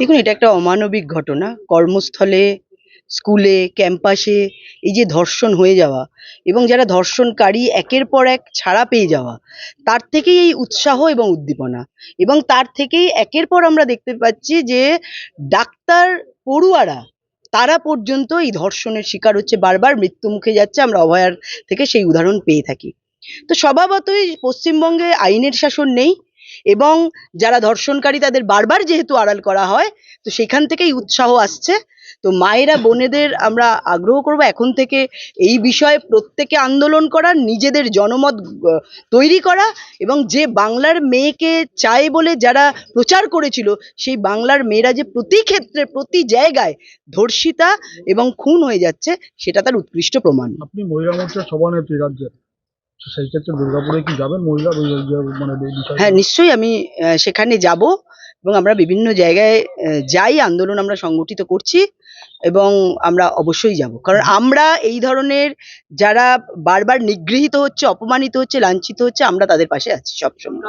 দেখুন, এটা একটা অমানবিক ঘটনা। কর্মস্থলে, স্কুলে, ক্যাম্পাসে এই যে ধর্ষণ হয়ে যাওয়া এবং যারা ধর্ষণকারী একের পর এক ছাড়া পেয়ে যাওয়া, তার থেকেই এই উৎসাহ এবং উদ্দীপনা। এবং তার থেকেই একের পর আমরা দেখতে পাচ্ছি যে ডাক্তার, পড়ুয়ারা তারা পর্যন্ত এই ধর্ষণের শিকার হচ্ছে, বারবার মৃত্যুমুখে যাচ্ছে। আমরা অভয়ার থেকে সেই উদাহরণ পেয়ে থাকি। তো স্বভাবতই পশ্চিমবঙ্গে আইনের শাসন নেই এবং যারা ধর্ষণকারী তাদের বারবার যেহেতু আড়াল করা হয়, তো সেখান থেকেই উৎসাহ আসছে। তো মায়েরা, বোনেদের আমরা আগ্রহ করব এখন থেকে এই বিষয়ে প্রত্যেকে আন্দোলন করা, নিজেদের জনমত তৈরি করা এবং যে বাংলার মেয়েকে চায় বলে যারা প্রচার করেছিল, সেই বাংলার মেয়েরা যে প্রতি ক্ষেত্রে, প্রতি জায়গায় ধর্ষিতা এবং খুন হয়ে যাচ্ছে, সেটা তার উৎকৃষ্ট প্রমাণ। আপনি মহিলা মোর্চার সভানেত্রী রাজ্যের, তো সেই ক্ষেত্রে দুর্গাপুরে কি যাবেন মহিলা মানে এই বিষয়ে? হ্যাঁ, নিশ্চয়ই আমি সেখানে যাব এবং আমরা বিভিন্ন জায়গায় যাই, আন্দোলন আমরা সংগঠিত করছি এবং আমরা অবশ্যই যাব। কারণ আমরা এই ধরনের যারা বারবার নিগৃহীত হচ্ছে, অপমানিত হচ্ছে, লাঞ্ছিত হচ্ছে, আমরা তাদের পাশে আছি সবসময়।